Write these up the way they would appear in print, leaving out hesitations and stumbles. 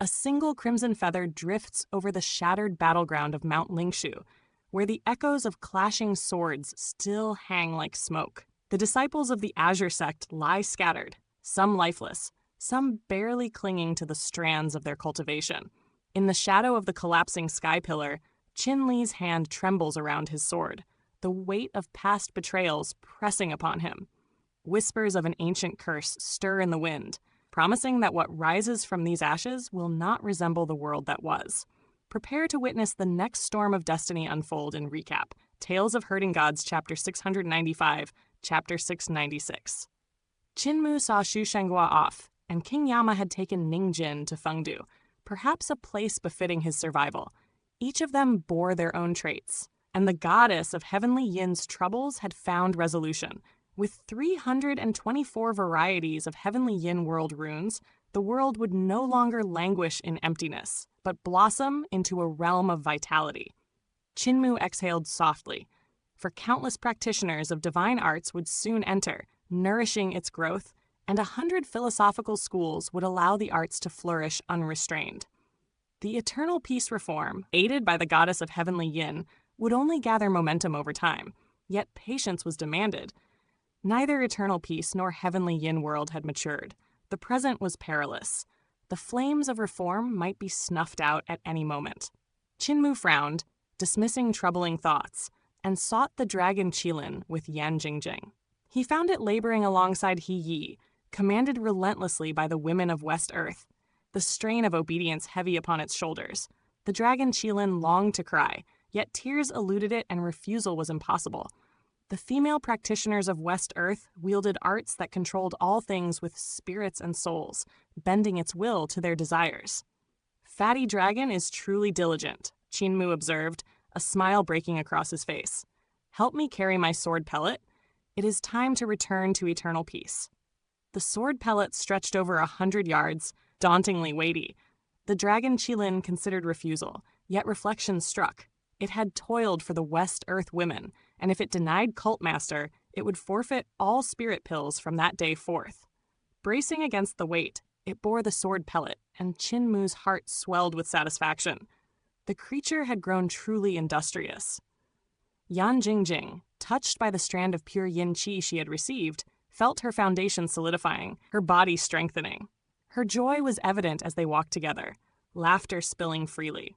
A single crimson feather drifts over the shattered battleground of Mount Lingxu, where the echoes of clashing swords still hang like smoke. The disciples of the Azure Sect lie scattered, some lifeless, some barely clinging to the strands of their cultivation. In the shadow of the collapsing sky pillar, Qin Lie's hand trembles around his sword, the weight of past betrayals pressing upon him. Whispers of an ancient curse stir in the wind, promising that what rises from these ashes will not resemble the world that was. Prepare to witness the next storm of destiny unfold in recap. Tales of Herding Gods, Chapter 695, Chapter 696. Qinmu saw Xu Shenghua off, and King Yama had taken Ningjin to Fengdu, perhaps a place befitting his survival. Each of them bore their own traits, and the goddess of heavenly Yin's troubles had found resolution. With 324 varieties of heavenly Yin world runes, the world would no longer languish in emptiness, but blossom into a realm of vitality. Qinmu exhaled softly, for countless practitioners of divine arts would soon enter, nourishing its growth, and 100 philosophical schools would allow the arts to flourish unrestrained. The eternal peace reform, aided by the goddess of heavenly Yin, would only gather momentum over time, yet patience was demanded. Neither eternal peace nor heavenly Yin world had matured. The present was perilous. The flames of reform might be snuffed out at any moment. Qinmu frowned, dismissing troubling thoughts, and sought the dragon Qilin with Yan Jingjing. He found it laboring alongside He Yi, commanded relentlessly by the women of West Earth, the strain of obedience heavy upon its shoulders. The dragon Qilin longed to cry, yet tears eluded it and refusal was impossible. The female practitioners of West Earth wielded arts that controlled all things with spirits and souls, bending its will to their desires. Fatty Dragon is truly diligent, Qinmu observed, a smile breaking across his face. Help me carry my sword pellet. It is time to return to eternal peace. The sword pellet stretched over 100 yards, dauntingly weighty. The dragon Qilin considered refusal, yet reflection struck. It had toiled for the West Earth women, and if it denied Cult Master, it would forfeit all spirit pills from that day forth. Bracing against the weight, it bore the sword pellet, and Qinmu's heart swelled with satisfaction. The creature had grown truly industrious. Yan Jingjing, touched by the strand of pure yin qi she had received, felt her foundation solidifying, her body strengthening. Her joy was evident as they walked together, laughter spilling freely.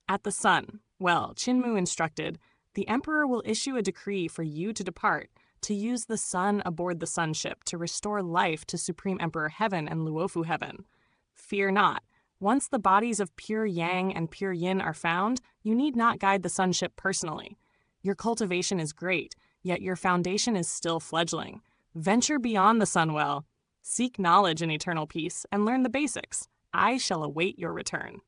At the sun, well, Qinmu instructed, the Emperor will issue a decree for you to depart, to use the sun aboard the sunship to restore life to Supreme Emperor Heaven and Luofu Heaven. Fear not. Once the bodies of pure yang and pure yin are found, you need not guide the sunship personally. Your cultivation is great, yet your foundation is still fledgling. Venture beyond the sunwell. Seek knowledge in eternal peace and learn the basics. I shall await your return.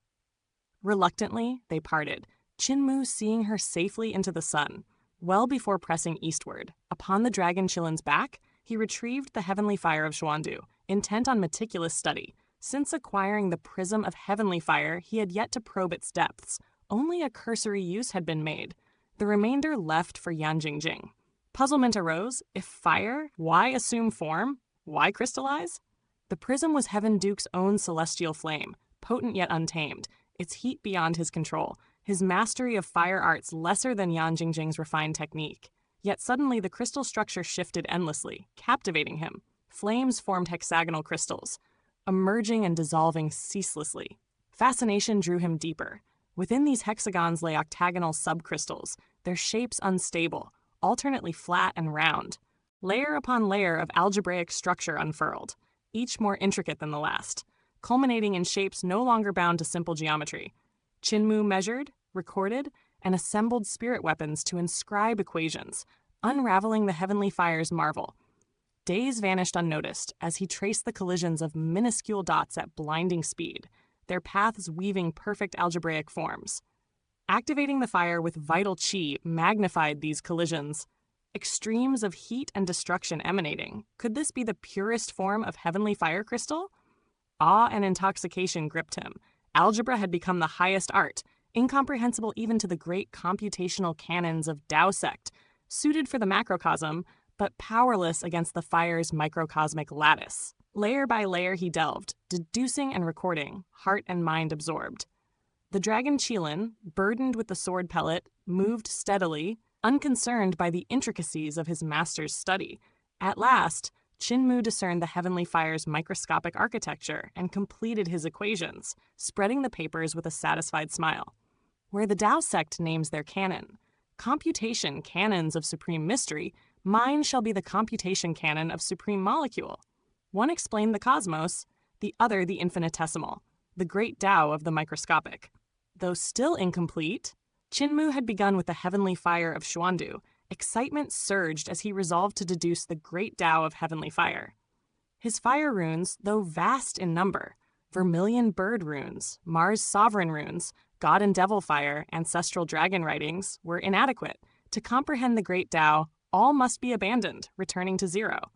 Reluctantly, they parted, Qinmu seeing her safely into the sun. Well before pressing eastward, upon the dragon Qilin's back, he retrieved the heavenly fire of Xuandu, intent on meticulous study. Since acquiring the prism of heavenly fire, he had yet to probe its depths. Only a cursory use had been made. The remainder left for Yan Jingjing. Puzzlement arose. If fire, why assume form? Why crystallize? The prism was Heaven Duke's own celestial flame, potent yet untamed, its heat beyond his control, his mastery of fire arts lesser than Yan Jingjing's refined technique. Yet suddenly the crystal structure shifted endlessly, captivating him. Flames formed hexagonal crystals, emerging and dissolving ceaselessly. Fascination drew him deeper. Within these hexagons lay octagonal subcrystals, their shapes unstable, alternately flat and round. Layer upon layer of algebraic structure unfurled, each more intricate than the last, culminating in shapes no longer bound to simple geometry. Qinmu measured, recorded, and assembled spirit weapons to inscribe equations, unraveling the heavenly fire's marvel. Days vanished unnoticed as he traced the collisions of minuscule dots at blinding speed, their paths weaving perfect algebraic forms. Activating the fire with vital qi magnified these collisions. Extremes of heat and destruction emanating. Could this be the purest form of heavenly fire crystal? Awe and intoxication gripped him. Algebra had become the highest art, incomprehensible even to the great computational canons of Azure Sect, suited for the macrocosm, but powerless against the fire's microcosmic lattice. Layer by layer he delved, deducing and recording, heart and mind absorbed. The dragon Qilin, burdened with the sword pellet, moved steadily, unconcerned by the intricacies of his master's study. At last, Qin Mu discerned the heavenly fire's microscopic architecture and completed his equations, spreading the papers with a satisfied smile. Where the Tao sect names their canon, computation canons of supreme mystery, mine shall be the computation canon of supreme molecule. One explained the cosmos, the other the infinitesimal, the great Tao of the microscopic. Though still incomplete, Qin Mu had begun with the heavenly fire of Xuandu. Excitement surged as he resolved to deduce the great Tao of heavenly fire. His fire runes, though vast in number, vermilion bird runes, Mars sovereign runes, god and devil fire, ancestral dragon writings, were inadequate. To comprehend the great Tao, all must be abandoned, returning to zero.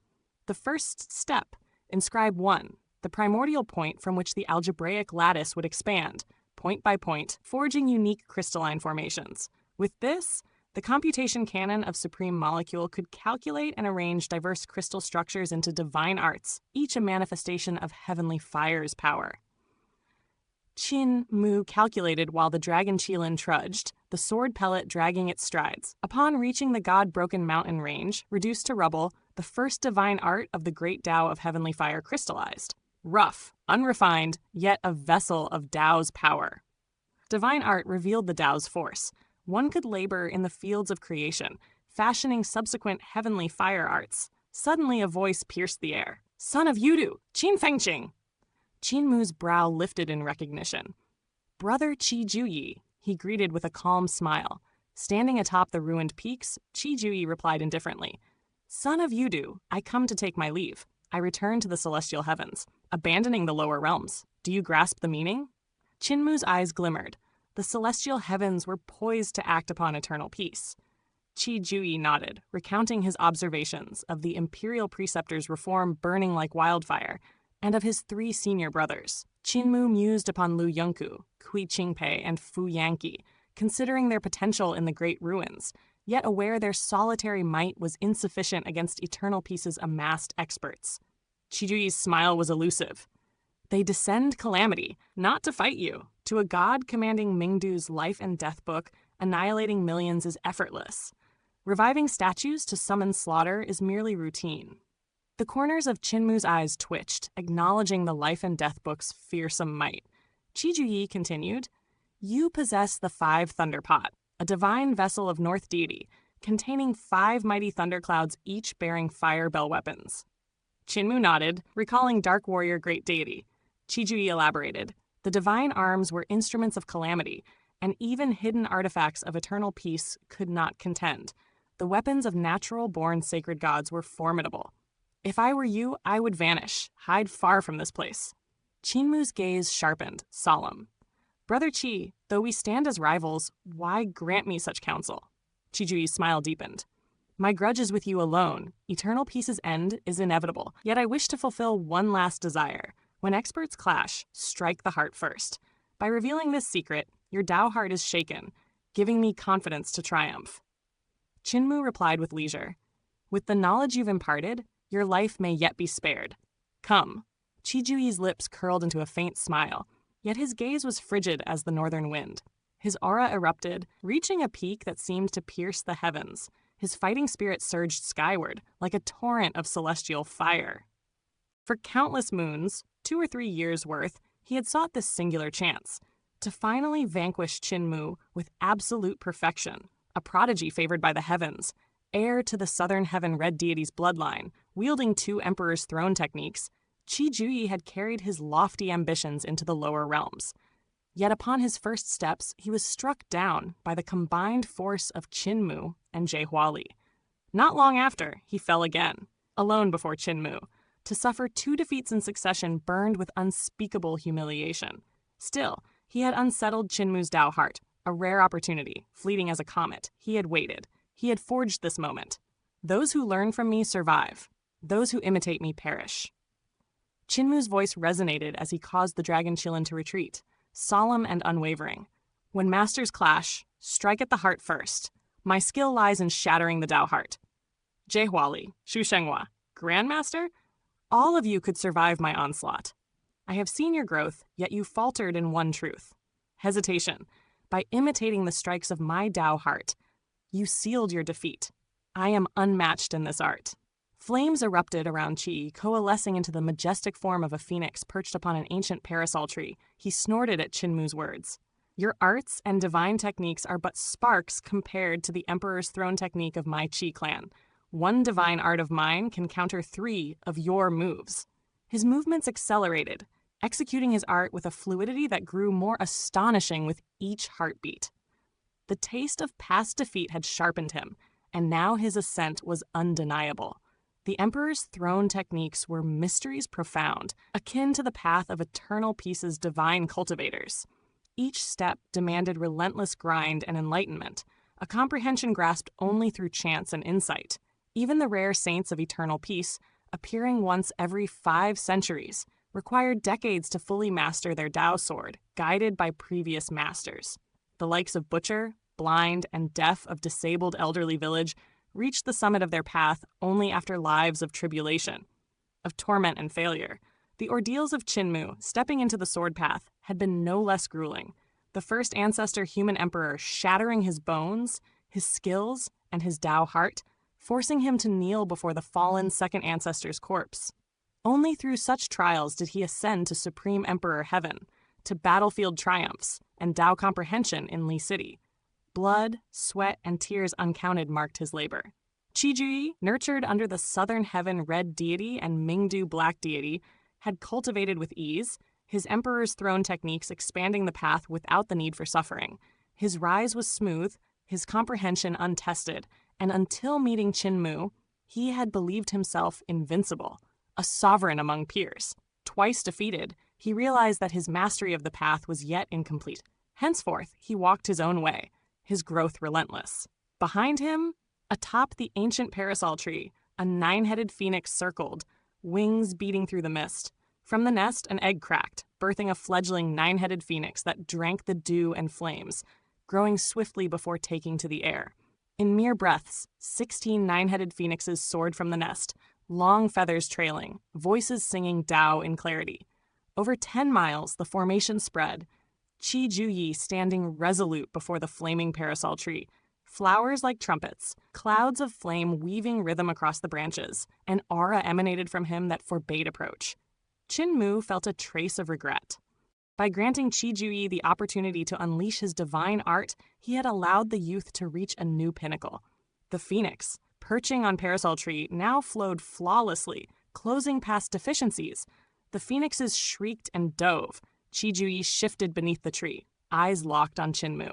The first step, inscribe 1, the primordial point from which the algebraic lattice would expand, point by point, forging unique crystalline formations. With this, the computation canon of supreme molecule could calculate and arrange diverse crystal structures into divine arts, each a manifestation of heavenly fire's power. Qin Mu calculated while the dragon Qilin trudged, the sword pellet dragging its strides. Upon reaching the god-broken mountain range, reduced to rubble, the first divine art of the great Tao of heavenly fire crystallized. Rough, unrefined, yet a vessel of Tao's power. Divine art revealed the Tao's force. One could labor in the fields of creation, fashioning subsequent heavenly fire arts. Suddenly a voice pierced the air. Son of Yudu, Qin Fengqing! Qin Mu's brow lifted in recognition. Brother Qi Juyi, he greeted with a calm smile. Standing atop the ruined peaks, Qi Juyi replied indifferently. Son of Yudu, I come to take my leave. I return to the celestial heavens, abandoning the lower realms. Do you grasp the meaning? Qin Mu's eyes glimmered. The celestial heavens were poised to act upon eternal peace. Qi Juyi nodded, recounting his observations of the imperial preceptor's reform burning like wildfire, and of his 3 senior brothers. Qin Mu mused upon Lu Yongku, Kui Qingpei, and Fu Yanqi, considering their potential in the great ruins, yet aware their solitary might was insufficient against eternal peace's amassed experts. Qi Juyi's smile was elusive. They descend calamity, not to fight you. To a god commanding Mingdu's life and death book, annihilating millions is effortless. Reviving statues to summon slaughter is merely routine. The corners of Qin Mu's eyes twitched, acknowledging the life and death book's fearsome might. Qi Juyi continued, You possess the 5 thunder pot, a divine vessel of North deity, containing 5 mighty thunderclouds each bearing fire bell weapons. Qin Mu nodded, recalling Dark Warrior Great Deity. Qi Juyi elaborated, The divine arms were instruments of calamity, and even hidden artifacts of eternal peace could not contend. The weapons of natural-born sacred gods were formidable. If I were you, I would vanish, hide far from this place. Qin Mu's gaze sharpened, solemn. Brother Qi, though we stand as rivals, why grant me such counsel? Qi Juyi's smile deepened. My grudge is with you alone. Eternal peace's end is inevitable, yet I wish to fulfill one last desire. When experts clash, strike the heart first. By revealing this secret, your Tao heart is shaken, giving me confidence to triumph. Qin Mu replied with leisure. With the knowledge you've imparted, your life may yet be spared. Come. Qi Juyi's lips curled into a faint smile, yet his gaze was frigid as the northern wind. His aura erupted, reaching a peak that seemed to pierce the heavens. His fighting spirit surged skyward, like a torrent of celestial fire. For countless moons, 2 or 3 years' worth, he had sought this singular chance, to finally vanquish Qin Mu with absolute perfection, a prodigy favored by the heavens, heir to the southern heaven red deity's bloodline, wielding 2 emperor's throne techniques. Qi Juyi had carried his lofty ambitions into the lower realms. Yet upon his first steps, he was struck down by the combined force of Qin Mu and Jie Li. Not long after, he fell again, alone before Qin Mu, to suffer 2 defeats in succession burned with unspeakable humiliation. Still, he had unsettled Qin Mu's Tao heart, a rare opportunity, fleeting as a comet. He had waited. He had forged this moment. Those who learn from me survive. Those who imitate me perish. Qin Mu's voice resonated as he caused the dragon Qilin to retreat, solemn and unwavering. When masters clash, strike at the heart first. My skill lies in shattering the Tao heart. Jie Li, Shu Shenghua, Grandmaster? All of you could survive my onslaught. I have seen your growth, yet you faltered in one truth. Hesitation. By imitating the strikes of my Tao heart, you sealed your defeat. I am unmatched in this art. Flames erupted around Qi, coalescing into the majestic form of a phoenix perched upon an ancient parasol tree. He snorted at Qinmu's words. Your arts and divine techniques are but sparks compared to the Emperor's throne technique of my Qi clan. One divine art of mine can counter 3 of your moves. His movements accelerated, executing his art with a fluidity that grew more astonishing with each heartbeat. The taste of past defeat had sharpened him, and now his ascent was undeniable. The Emperor's throne techniques were mysteries profound, akin to the path of Eternal Peace's divine cultivators. Each step demanded relentless grind and enlightenment, a comprehension grasped only through chance and insight. Even the rare saints of Eternal Peace, appearing once every 5 centuries, required decades to fully master their Tao sword, guided by previous masters. The likes of Butcher, Blind, and Deaf of disabled elderly village reached the summit of their path only after lives of tribulation, of torment and failure. The ordeals of Qinmu, stepping into the sword path, had been no less grueling. The first ancestor human emperor shattering his bones, his skills, and his Tao heart, forcing him to kneel before the fallen second ancestor's corpse. Only through such trials did he ascend to Supreme Emperor Heaven, to battlefield triumphs, and Tao comprehension in Lie City. Blood, sweat, and tears uncounted marked his labor. Qi, nurtured under the Southern Heaven Red Deity and Mingdu Black Deity, had cultivated with ease, his Emperor's throne techniques expanding the path without the need for suffering. His rise was smooth, his comprehension untested, and until meeting Qinmu, he had believed himself invincible, a sovereign among peers. Twice defeated, he realized that his mastery of the path was yet incomplete. Henceforth, he walked his own way, his growth relentless. Behind him, atop the ancient parasol tree, a 9-headed phoenix circled, wings beating through the mist. From the nest, an egg cracked, birthing a fledgling 9-headed phoenix that drank the dew and flames, growing swiftly before taking to the air. In mere breaths, 16 9-headed phoenixes soared from the nest, long feathers trailing, voices singing Tao in clarity. Over 10 miles, the formation spread, Qi Juyi standing resolute before the flaming parasol tree, flowers like trumpets, clouds of flame weaving rhythm across the branches, an aura emanated from him that forbade approach. Qinmu felt a trace of regret. By granting Qi Juyi the opportunity to unleash his divine art, he had allowed the youth to reach a new pinnacle. The phoenix, perching on parasol tree, now flowed flawlessly, closing past deficiencies. The phoenixes shrieked and dove. Qi Juyi shifted beneath the tree, eyes locked on Qinmu.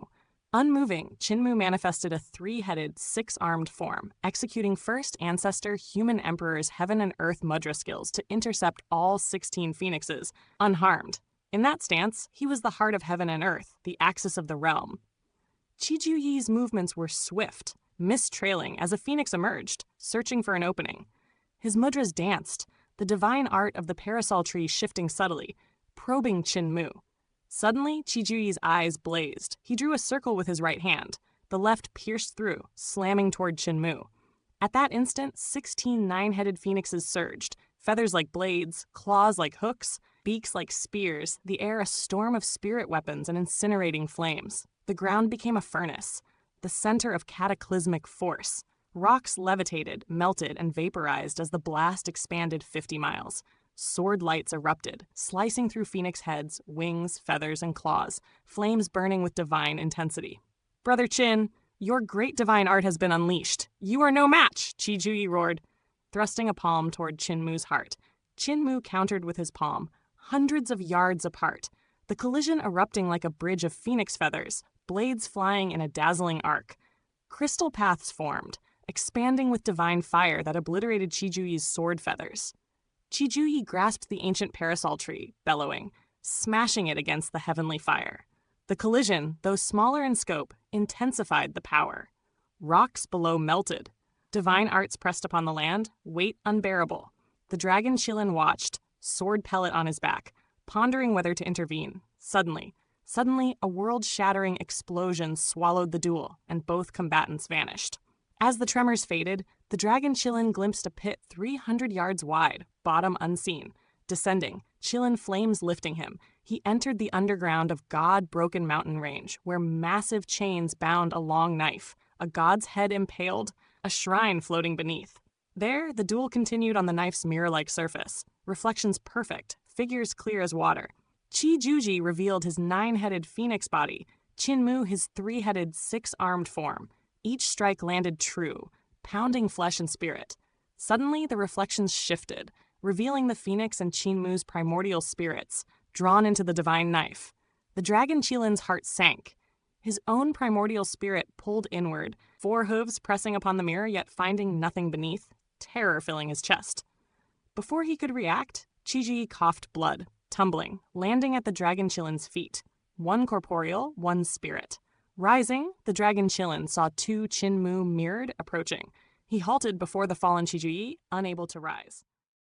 Unmoving, Qinmu manifested a 3-headed, 6-armed form, executing first ancestor human emperor's heaven and earth mudra skills to intercept all 16 phoenixes, unharmed. In that stance, he was the heart of heaven and earth, the axis of the realm. Qi Juyi's movements were swift, mist-trailing as a phoenix emerged, searching for an opening. His mudras danced, the divine art of the parasol tree shifting subtly, probing Qinmu. Suddenly, Qi Juyi's eyes blazed. He drew a circle with his right hand. The left pierced through, slamming toward Qinmu. At that instant, 16 9-headed phoenixes surged, feathers like blades, claws like hooks, beaks like spears, the air a storm of spirit weapons and incinerating flames. The ground became a furnace, the center of cataclysmic force. Rocks levitated, melted, and vaporized as the blast expanded 50 miles. Sword lights erupted, slicing through phoenix heads, wings, feathers, and claws, flames burning with divine intensity. Brother Qin, your great divine art has been unleashed. You are no match, Qi Juyi roared, thrusting a palm toward Qinmu's heart. Qinmu countered with his palm, hundreds of yards apart, the collision erupting like a bridge of phoenix feathers, blades flying in a dazzling arc. Crystal paths formed, expanding with divine fire that obliterated Qi Juyi's sword feathers. Qi Juyi grasped the ancient parasol tree, bellowing, smashing it against the heavenly fire. The collision, though smaller in scope, intensified the power. Rocks below melted. Divine arts pressed upon the land, weight unbearable. The dragon Qilin watched, sword pellet on his back, pondering whether to intervene. Suddenly, a world-shattering explosion swallowed the duel, and both combatants vanished. As the tremors faded, the dragon Qilin glimpsed a pit 300 yards wide, bottom unseen. Descending, Qilin flames lifting him, he entered the underground of God-broken mountain range, where massive chains bound a long knife, a god's head impaled, a shrine floating beneath. There, the duel continued on the knife's mirror-like surface, reflections perfect, figures clear as water. Qi Juji revealed his 9-headed phoenix body, Qin Mu his 3-headed, 6-armed form. Each strike landed true, pounding flesh and spirit. Suddenly, the reflections shifted, revealing the phoenix and Qin Mu's primordial spirits, drawn into the divine knife. The dragon Qilin's heart sank. His own primordial spirit pulled inward, 4 hooves pressing upon the mirror yet finding nothing beneath, terror filling his chest. Before he could react, Qiji coughed blood, tumbling, landing at the dragon Qilin's feet. 1 corporeal, 1 spirit. Rising, the dragon Qilin saw 2 Qin Mu mirrored approaching. He halted before the fallen Qiji, unable to rise.